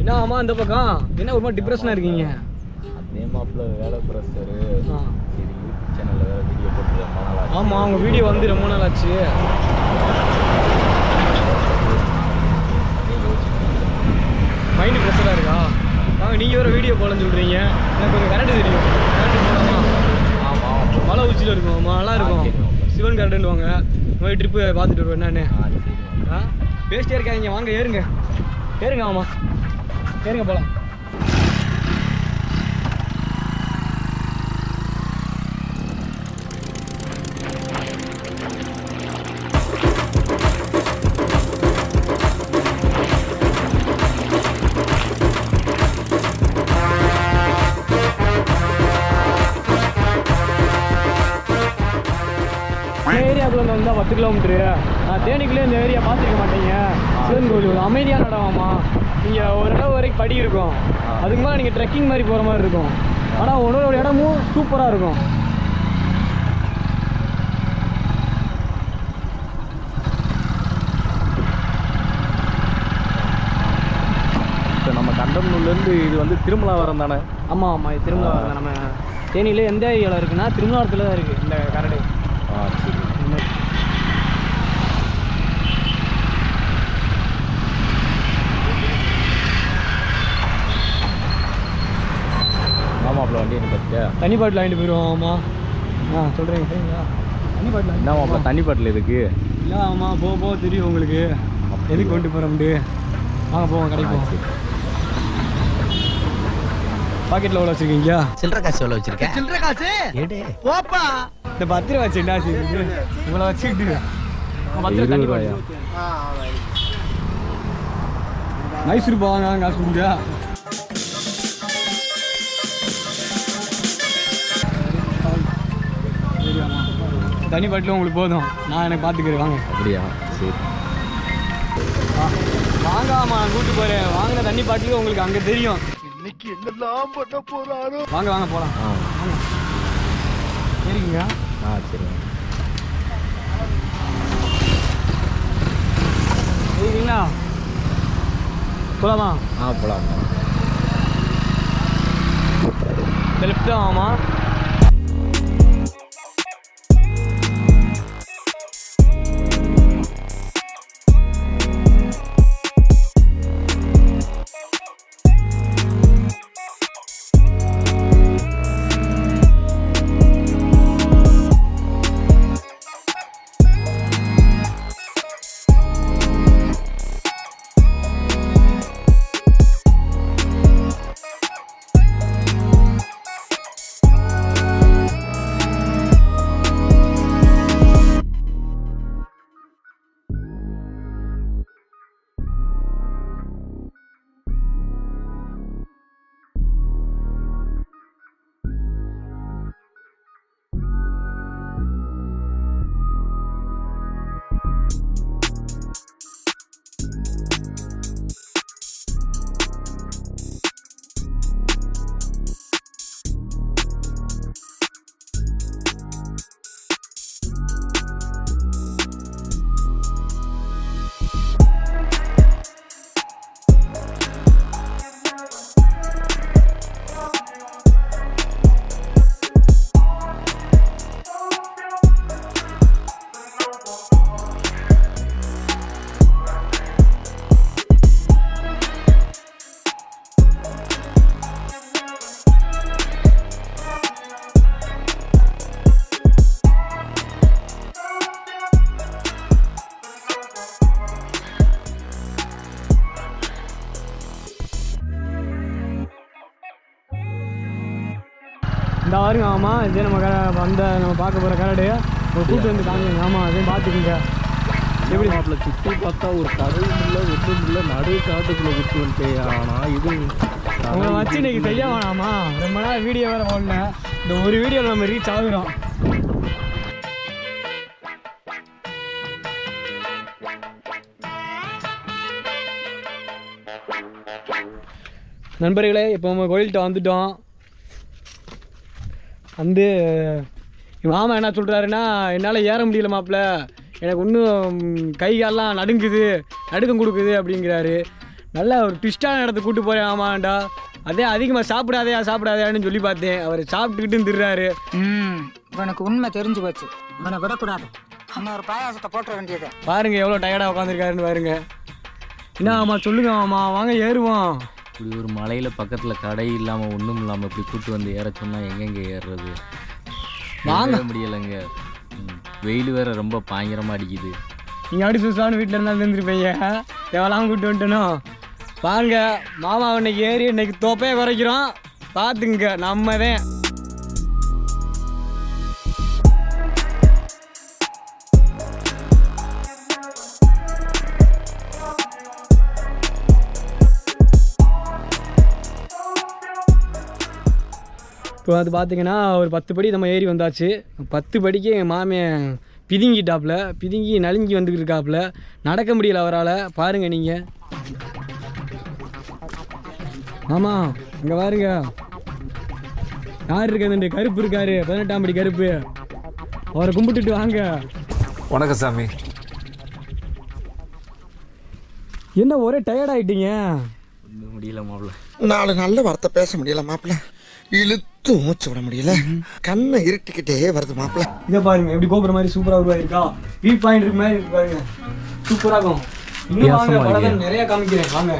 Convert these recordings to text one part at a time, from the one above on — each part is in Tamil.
என்ன ஆமா அந்த பக்கம் என்ன ஒரு மாதிரி டிப்ரெஷனாக இருக்கீங்க? அதே மாப்பிள்ள வேலை ப்ரெஷரு. சரி யூடியூப் சேனலில் வேறு வீடியோ போட்டு ரொம்ப நாள் ஆச்சு. ஆமாம் அவங்க வீடியோ வந்து ரொம்ப நாள் ஆச்சு. மைண்டு ப்ரெஷராக இருக்கா? வாங்க நீங்கள் வேறு வீடியோ போடலன்னு சொல்கிறீங்க. எனக்கு ஒரு கரண்ட் தெரியும். கரண்ட் போகலாமா? ஆமாம் மலை உச்சியில் இருக்கும், நல்லா இருக்கும். சிவன் கரண்ட்டுன்னு வாங்க. இந்த மாதிரி ட்ரிப்பு பார்த்துட்டு வருவேன் என்னன்னு. பேசிட்டே இருக்காங்க. வாங்க ஏறுங்க ஏறுங்க. ஆமாம் ஏறுங்க போகலாம். ஏரியாக்குள்ள வந்தால் 10 கிலோமீட்டரு. நான் தேனிக்குள்ளே இந்த ஏரியா பார்த்துருக்க மாட்டீங்க. சிவன் கோவில் அமைதியான இடமாம்மா. நீங்கள் ஒரு இடம் வரைக்கும் படி இருக்கும், அதுக்கு மேலே நீங்கள் ட்ரெக்கிங் மாதிரி போகிற மாதிரி இருக்கும். ஆனால் ஒரு இடமும் சூப்பராக இருக்கும். இப்போ நம்ம கண்டம்னூர்லேருந்து இது வந்து திருமலாவரம் தானே? ஆமாம் ஆமாம் இது திருமலாவரம். நம்ம தேனியில் எந்த ஏரியாவில் இருக்குன்னா திருமலாவரத்தில் தான் இருக்குது இந்த கரடு. சரி. மாப்பிள்ள வண்டி என்ன பார்த்தியா? தண்ணி பாட்டில் வாங்கிட்டு போயிடுவோம். ஆமாம் சொல்கிறீங்க சரிங்களா? தண்ணி பாட்டில் என்ன மாப்பிள்ள தண்ணி பாட்டில் எதுக்கு? இல்லை ஆமாம் போக தெரியும் உங்களுக்கு எதுக்கு கொண்டு போகிறோம்ட்டு. வாங்க போவோம் கடைக்கு போவோம். பாக்கெட்டில் எவ்வளோ வச்சுருக்கீங்க? சில்லற காசு எவ்வளோ வச்சிருக்கேன்? சில்லற காசு போப்பா. இந்த 10 ரூபா வச்சு என்ன செய்யுது இவ்வளோ வச்சுக்கிட்டு? 10 ரூபா தண்ணி பாட்டில் மைசூர் போவாங்க காசு கொடுங்க. தண்ணி பாட்டிலும் உங்களுக்கு போதும், நான் எனக்கு பார்த்துக்கிறேன். வாங்க. அப்படியா? சரி வாங்க. ஆமாம் நான் கூப்பிட்டு போகிறேன். வாங்கின தண்ணி பாட்டிலும் உங்களுக்கு அங்கே தெரியும். இன்னைக்கு என்னெல்லாம் பண்ண போறாரோ. வாங்க வாங்க போகலாம். சரிங்க. சரி சரிங்களா? போகலாமா? போகலாம். இந்த லெஃப்ட் தான். ஆமாம் இந்த வாருங்க. ஆமாம் இதே நம்ம நம்ம பார்க்க போகிற கரடு ஒரு கூட்டு வந்து காமிங்க. ஆமாம் அதையும் பார்த்துக்குங்க. எப்படி மாப்பிள்ள சுற்றி பார்த்தா ஒரு கடலும் இல்லை ஒன்றும் இல்லை, நடு காட்டுக்குள்ளே விட்டு வந்துட்டே. ஆனால் இது உங்களை வச்சு இன்னைக்கு செய்ய வேணாமா? ரொம்ப நாள் வீடியோ வேறு போடல. இந்த ஒரு வீடியோவில் நம்ம ரீச் ஆகுறோம். நண்பர்களே இப்போ நம்ம கோயில்கிட்ட வந்துட்டோம். வந்து மாமா என்ன சொல்கிறாருன்னா, என்னால் ஏற முடியல மாப்பிள்ள, எனக்கு இன்னும் கை காலெலாம் நடுங்குது, நடுக்கம் கொடுக்குது அப்படிங்கிறாரு. நல்ல ஒரு ட்விஸ்டான இடத்துக்கு கூப்பிட்டு போகிறேன். ஆமாண்டா, அதே அதிகமாக சாப்பிடாதேன்னு சொல்லி பார்த்தேன். அவர் சாப்பிட்டுக்கிட்டு திர்றாரு. உனக்கு உண்மை தெரிஞ்சு போச்சு, இவனை விடக்கூடாது. இன்னொரு பாயாசத்தை போட்ட வேண்டியது. பாருங்க எவ்வளோ டயர்டாக உட்காந்துருக்காருன்னு பாருங்க. என்ன ஆமா சொல்லுங்க ஆமா, வாங்க ஏறுவோம். இப்படி ஒரு மலையில் பக்கத்தில் கடை இல்லாமல் ஒன்றும் இல்லாமல் இப்படி கூப்பிட்டு வந்து ஏற சொன்னால் எங்கெங்கே ஏறுறது? வாங்க முடியலைங்க. வெயில் வேறு ரொம்ப பயங்கரமாக அடிக்குது. நீங்கள் அப்படி சுசான்னு வீட்டில் இருந்தாலும் இருந்துருப்பீங்க. தேவலாம் கூப்பிட்டு வந்துட்டனோ. வாங்க மாமா இன்னைக்கு ஏறி இன்னைக்கு தோப்பையே குறைக்கிறோம். பார்த்துங்க நம்ம தான். இப்போ அது பார்த்தீங்கன்னா ஒரு 10 படி நம்ம ஏறி வந்தாச்சு. 10 படிக்கு எங்கள் மாமியன் பிதுங்கி நலிஞ்சி வந்துக்கிட்டு இருக்காப்புல. நடக்க முடியல அவரால். பாருங்கள் நீங்கள். ஆமாம் இங்கே பாருங்க யார் இருக்காது, கருப்பு இருக்காரு, 18ஆம் படி கருப்பு. அவரை கும்பிட்டுட்டு வாங்க. வணக்கம் சாமி. என்ன ஒரே டயர்ட் ஆகிட்டீங்க? ஒன்றும் முடியல மாப்பிள்ள. 4 நல்ல வார்த்தை பேச முடியல மாப்பிள்ள. இழுத்து மூச்சு விட முடியல. கண்ணை இருட்டிக்கிட்டே வருது மாப்பிள்ள. இதை பாருங்க எப்படி கோபுரம் மாதிரி சூப்பராக உருவாயிருக்கா. வியூ பாயிண்ட் இருக்கு மாதிரி இருக்கு பாருங்க. சூப்பராக இருக்கும். இன்னும் வாங்க, படம் நிறைய காமிக்கிறேன் வாங்க.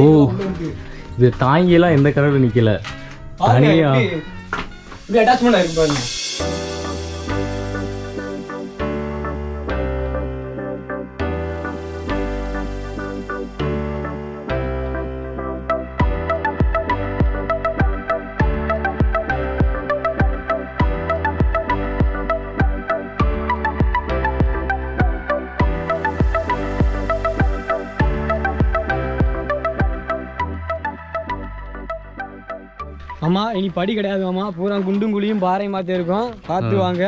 ஓ, இது தாங்கியெல்லாம் எந்த கடவுள் நிற்கல. தனியா இப்படி அட்டாச்மெண்ட் ஆயிருக்கு பாருங்க. ஆமாம் இனி படி கிடையாது மாமா, பூரா குண்டும் குழியும் பாறை மாற்றி இருக்கும். பார்த்து வாங்க.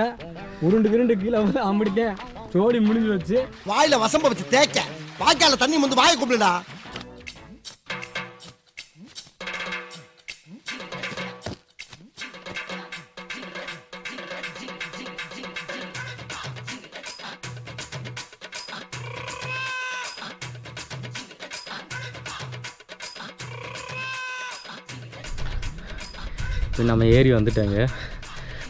உருண்டு கீழே வந்து அம்பிட்டேன். சோடி முடிஞ்சு வச்சு வாயில வசம்ப வச்சு தேய்க்க, வாய்க்கால தண்ணி வந்து வாயை கூப்பிடுடா. இப்போ நம்ம ஏறி வந்துட்டேங்க.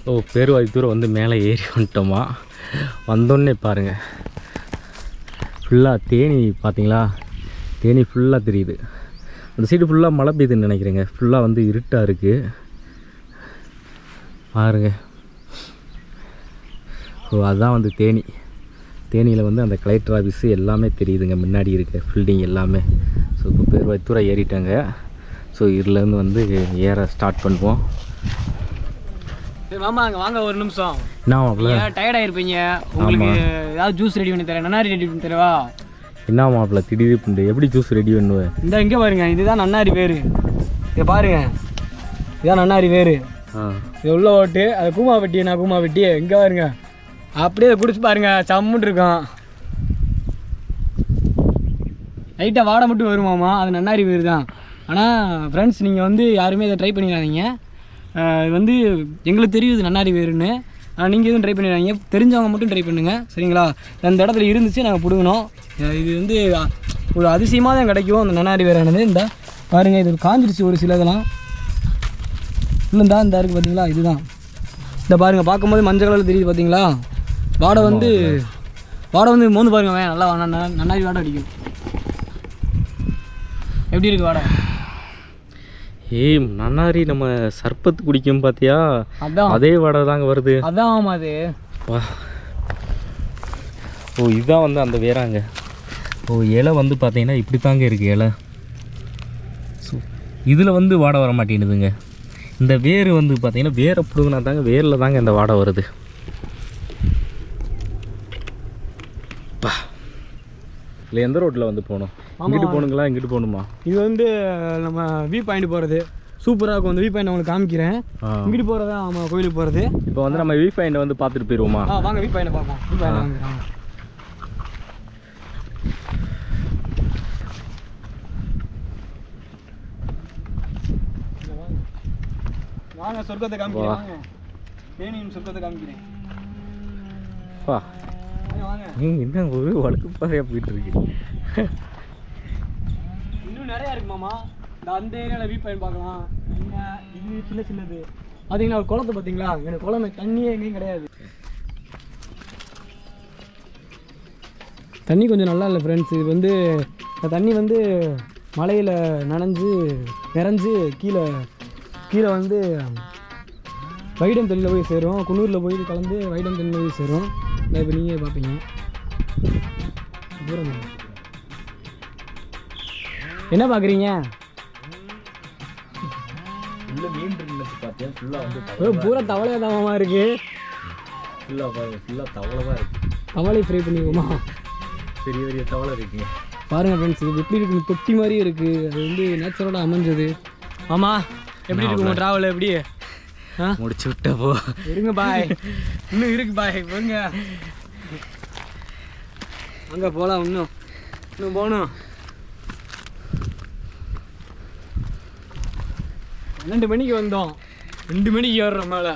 ஓ, பேருவாதி தூரம் வந்து மேலே ஏறி வந்துட்டோமா. வந்தோடனே பாருங்கள் ஃபுல்லாக தேனி. பார்த்தீங்களா, தேனி ஃபுல்லாக தெரியுது. அந்த சைடு ஃபுல்லாக மழை பெய்யுதுன்னு நினைக்கிறேங்க. ஃபுல்லாக வந்து இருட்டாக இருக்குது பாருங்க. ஸோ அதுதான் வந்து தேனி. தேனியில் வந்து அந்த கலெக்டர் ஆஃபீஸு எல்லாமே தெரியுதுங்க. முன்னாடி இருக்க பில்டிங் எல்லாமே. ஸோ இப்போ பேருவாதி தூரம் ஏறிட்டாங்க. ஸோ இதுலேருந்து வந்து ஏற ஸ்டார்ட் பண்ணுவோம். மாமா அங்கே வாங்க ஒரு நிமிஷம். என்ன டயர்ட் ஆகிருப்பீங்க. உங்களுக்கு ஏதாவது ஜூஸ் ரெடி பண்ணி தரேன். நன்னாரி ரெடி பண்ணி தரவா? என்ன மாப்பிள்ள திடீர் பண்ணு, எப்படி ஜூஸ் ரெடி பண்ணுவேன்? இந்த இங்கே பாருங்க, இதுதான் நன்னாரி வேறு. இதை பாருங்க, இதுதான் நன்னாரி வேறு. இது உள்ள ஓட்டு அது கூமா வெட்டி. நான் கூமா வெட்டி இங்கே பாருங்க. அப்படியே குடிச்சு பாருங்க, சம்முன்னு இருக்கும். லைட்டாக வாடை மட்டும் வருமாமா, அது நன்னாரி வேறு தான். ஆனால் ஃப்ரெண்ட்ஸ் நீங்கள் வந்து யாருமே இதை ட்ரை பண்ணிடாதீங்க. இது வந்து எங்களுக்கு தெரியுது நன்னாரி வேறுன்னு. நீங்கள் எதுவும் ட்ரை பண்ணிடாதீங்க. தெரிஞ்சவங்க மட்டும் ட்ரை பண்ணுங்கள் சரிங்களா. அந்த இடத்துல இருந்துச்சு நாங்கள் பிடுங்கணும். இது வந்து ஒரு அதிசயமாக தான் கிடைக்கும் அந்த நன்னாரி வேறானது. இந்த பாருங்கள் இது காஞ்சிருச்சு ஒரு சில இதெல்லாம். இல்லைந்தா இந்த இருக்குது பார்த்தீங்களா, இதுதான். இந்த பாருங்கள் பார்க்கும்போது மஞ்சள் கலரில் தெரியுது பார்த்தீங்களா. வாடை வந்து மோந்து பாருங்க. நல்லா நன்னாரி வாடை அடிக்கும். எப்படி இருக்குது வாடை? ஏய் நன்னாரி நம்ம சர்பத்து குடிக்கும் பார்த்தியா, அதான் அதே வாடை தாங்க வருது. அதான் ஆமாம் அது. ஓ இதுதான் வந்து அந்த வேறாங்க. ஓ இலை வந்து பார்த்தீங்கன்னா இப்படி தாங்க இருக்குது இலை. ஸோ இதில் வந்து வாடை வர மாட்டேங்குதுங்க. இந்த வேர் வந்து பார்த்தீங்கன்னா வேரை பிடுங்கினா தாங்க, வேரில் தாங்க இந்த வாடை வருது. இல்லை எந்த ரோட்டில் வந்து போகணும்? இங்கிட்டு போகணுங்களா இங்கிட்டு போகணுமா? இது வந்து நம்ம வியூ பாயிண்ட் போகிறது சூப்பராக இருக்கும். அந்த வியூ பாயிண்ட் உங்களுக்கு காமிக்கிறேன். இங்கிட்டு போகிறதா ஆமாம் கோயிலுக்கு போகிறது. இப்போ வந்து நம்ம வியூ பாயிண்டை வந்து பார்த்துட்டு போயிடுவோமா? வாங்க வியூ பாயிண்டை பார்ப்போம். வியூ பாயிண்ட் வாங்க சொர்க்கத்தை காமிக்கிறேன். தேனியின் சொர்க்கத்தை காமிக்கிறேன். வா என்ன ஒரு வழக்கு பாறையாக போயிட்டு இருக்கு. இன்னும் நிறையா இருக்கு மாமா. அந்த ஏரியாவில் வியூ பாயிண்ட் பார்க்கலாம். இது சின்ன சின்னது பார்த்தீங்கன்னா ஒரு குளத்தை பார்த்தீங்களா? எனக்கு குளம் தண்ணியே எங்கேயும் கிடையாது. தண்ணி கொஞ்சம் நல்லா இல்லை ஃப்ரெண்ட்ஸ். இது வந்து தண்ணி வந்து மலையில் நிறைஞ்சு கீழே வந்து வைடம் தண்ணியில் போய் சேரும். குன்னூரில் போய் கலந்து வைடம் தண்ணியில் போய் சேரும். இப்போ நீங்கள் பார்ப்பீங்க. தூரம் என்ன பார்க்குறீங்க? உள்ள மீன் இருக்குன்னு பார்த்தேன். ஃபுல்லாக வந்து பூரா தவளையாக தாமமா இருக்கு. ஃபுல்லாக தவளை தான் இருக்குது. தவளை ஃப்ரை பண்ணிக்குமா? பெரிய பெரிய தவளை இருக்குங்க. பாருங்கள் ஃப்ரெண்ட்ஸ், இது எப்படி இருக்குது? தொட்டி மாதிரி இருக்குது. அது வந்து நேச்சுரலாக அமைஞ்சது. ஆமாம், எப்படி இருக்கு உங்கள் ட்ராவல்? எப்படி முடிச்சு விட்டா போ. இருங்க பாய், இன்னும் இருக்கு பாய். போங்க அங்கே போகலாம். இன்னும் போகணும். 2 மணிக்கு வந்தோம், 2 மணிக்கு ஏறுறோம் மேலே.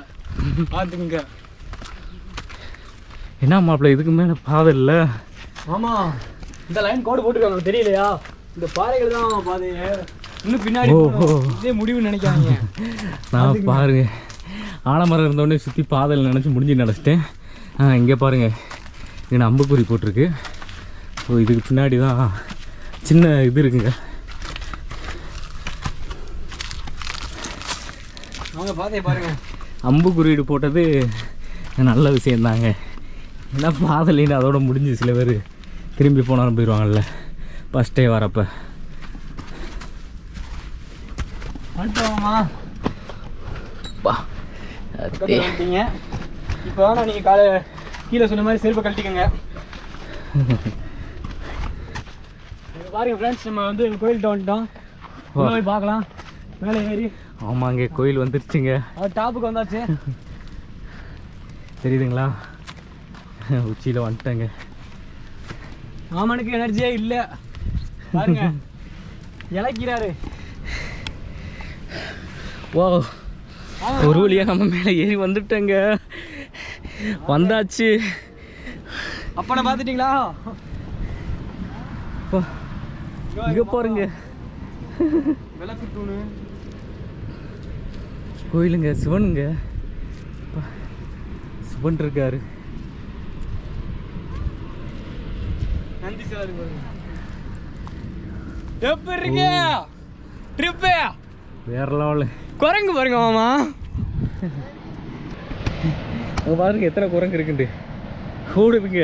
பார்த்துக்குங்க. என்ன மாப்பிள்ள இதுக்கு மேலே பாதை இல்லை? ஆமாம், இந்த லைன் கோடு போட்டுருக்காங்க தெரியலையா? இந்த பாறைகள் தான் பாதையே. இன்னும் பின்னாடி இதே முடிவுன்னு நினைக்காதீங்க. நான் பாருங்க ஆலமரம் இருந்தோடனே சுற்றி பாதையில் நினச்சி முடிஞ்சு நினச்சிட்டேன். இங்கே பாருங்கள், இங்கே அம்புக்குறி போட்டிருக்கு. ஸோ இதுக்கு பின்னாடி தான் சின்ன இது இருக்குங்க. அவங்க பாதையை பாருங்கள். அம்புக்குறியீடு போட்டது நல்ல விஷயந்தாங்க. ஏன்னா பாதையிலேன்னு அதோட முடிஞ்சு சில பேர் திரும்பி போனாலும் போயிடுவாங்கல்ல ஃபஸ்ட் டே வரப்போ. வந்துட்டோமா? வந்துட்டீங்க. இப்போ வேணா நீங்கள் கீழே சொன்ன மாதிரி செருப்பை கழட்டிக்கோங்க. பாருங்க ஃப்ரெண்ட்ஸ், நம்ம வந்து கோயில்கிட்ட வந்துட்டோம். போய் பார்க்கலாம் மேலே ஏறி. ஆமாங்க, கோயில் வந்துருச்சுங்க. அது டாப்புக்கு வந்தாச்சு. தெரியுதுங்களா? உச்சியில் வந்துட்டேங்க. மாமனுக்கு எனர்ஜியே இல்லை பாருங்க, இழைக்கிறாரு. ஓ, ஒரு வழியாக நம்ம மேலே ஏறி வந்துட்டேங்க. வந்தாச்சு. அப்பனை பார்த்துட்டிங்களா? இங்கே பாருங்க, விளக்கு தூணு கோயிலுங்க. சிவனுங்க, சிவன் இருக்காரு. நந்தி சார் எப்படி இருக்கு ட்ரிப்பு? வேற லெவலு. குரங்கு பாருங்க மாமா. அங்கே பாருங்க எத்தனை குரங்கு இருக்குண்டு ஓடுதுங்க.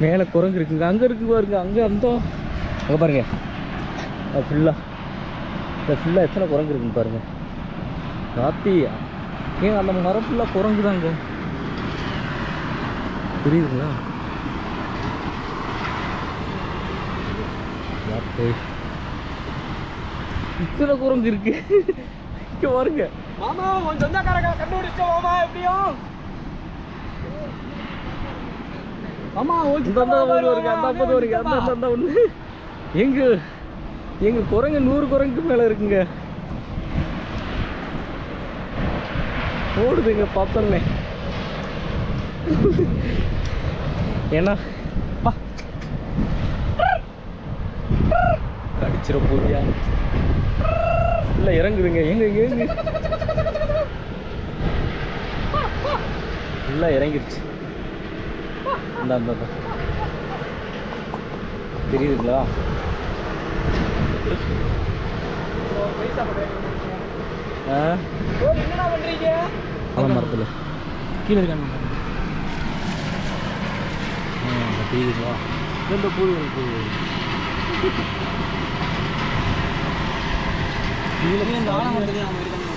மேலே குரங்கு இருக்குங்க. அங்கே இருக்கு பாருங்க, அங்கே அங்கே பாருங்க. ஃபுல்லாக எத்தனை குரங்கு இருக்குன்னு பாருங்க. ராத்தி ஏங்க அந்த மரம் ஃபுல்லாக குரங்கு தாங்க. புரியுதுங்களா? இத்தனை குரங்கு இருக்கு. இங்கே பாருங்க மாமா, உன் சொந்தக்காரங்க கண்டுபிடிச்சோம் மாமா. எப்படியும் மாமா அந்த ஒன்று எங்க குரங்கு 100 குரங்கு மேலே இருக்குங்க. ஓடுதுங்க பார்த்தோன்னே. ஏன்னா கடிச்சிட போதியா இல்லை இறங்குதுங்க. எங்க இல்லை இறங்கிருச்சு. அந்த தெரியுதுங்களா? என்னடா பண்றீங்க? மரத்தில் கீழே இருக்காங்க. தெரியுதுங்களா? இந்த பூ இந்த ஆலமரத்துலேயே அவங்க இருக்காங்க.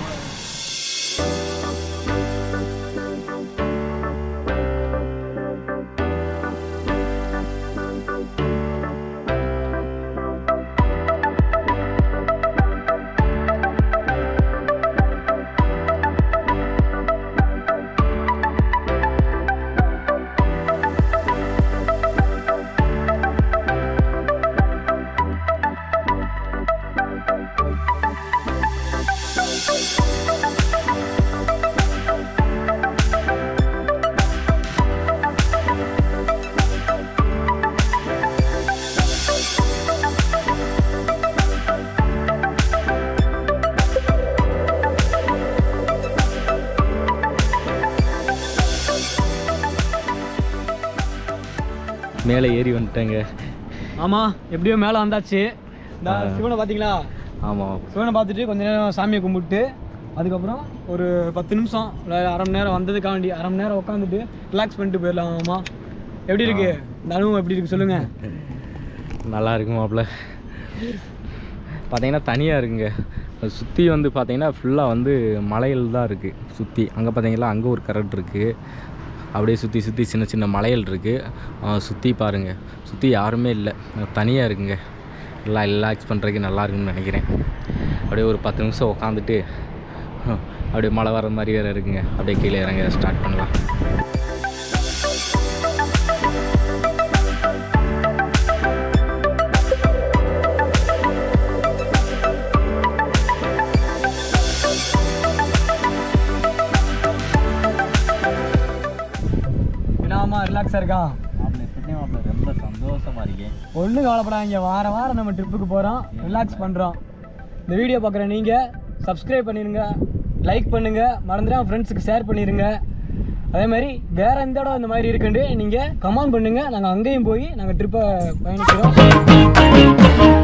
மேலே ஏறி வந்துட்டேங்க. ஆமாம், எப்படியோ மேலே வந்தாச்சு. இந்த சிவனை பார்த்தீங்களா? ஆமாம், சிவனை பார்த்துட்டு கொஞ்ச நேரம் சாமியை கும்பிட்டு அதுக்கப்புறம் ஒரு 10 நிமிஷம் இல்லை அரை மணி நேரம் வந்ததுக்காண்டி அரை மணி நேரம் உட்காந்துட்டு ரிலாக்ஸ் பண்ணிட்டு போயிடலாமா? எப்படி இருக்கு இந்த அனுபவம்? எப்படி இருக்கு சொல்லுங்கள். நல்லா இருக்கும் மாப்பிள்ள. பார்த்தீங்கன்னா தனியாக இருக்குங்க. சுற்றி வந்து பார்த்தீங்கன்னா ஃபுல்லாக வந்து மலைகள் தான் இருக்குது சுற்றி. அங்கே பார்த்தீங்களா, அங்கே ஒரு கரெக்ட் இருக்குது. அப்படியே சுற்றி சுற்றி சின்ன சின்ன மலைகள் இருக்குது. சுற்றி பாருங்கள், சுற்றி யாருமே இல்லை, தனியாக இருக்குங்க. எல்லாம் ரிலாக்ஸ் பண்ணுறதுக்கு நல்லா இருக்குன்னு நினைக்கிறேன். அப்படியே ஒரு 10 நிமிஷம் உட்காந்துட்டு அப்படியே மழை வர மாதிரி வேறு இருக்குங்க. அப்படியே கீழே இறங்க ஸ்டார்ட் பண்ணலாம். ரிலாக்ஸாக இருக்கா? ரொம்ப சந்தோஷமாக இருக்கேன். ஒன்றும் கவலைப்படாதீங்க, வாரம் வாரம் நம்ம ட்ரிப்புக்கு போகிறோம், ரிலாக்ஸ் பண்ணுறோம். இந்த வீடியோ பார்க்குற நீங்கள் சப்ஸ்கிரைப் பண்ணிடுங்க, லைக் பண்ணுங்கள், மறந்துடாம ஃப்ரெண்ட்ஸுக்கு ஷேர் பண்ணிடுங்க. அதே மாதிரி வேறு எந்த இடம் இந்த மாதிரி இருக்குன்னு நீங்கள் கமெண்ட் பண்ணுங்கள். நாங்கள் அங்கேயும் போய் நாங்கள் ட்ரிப்பை பயணிக்கிறோம்.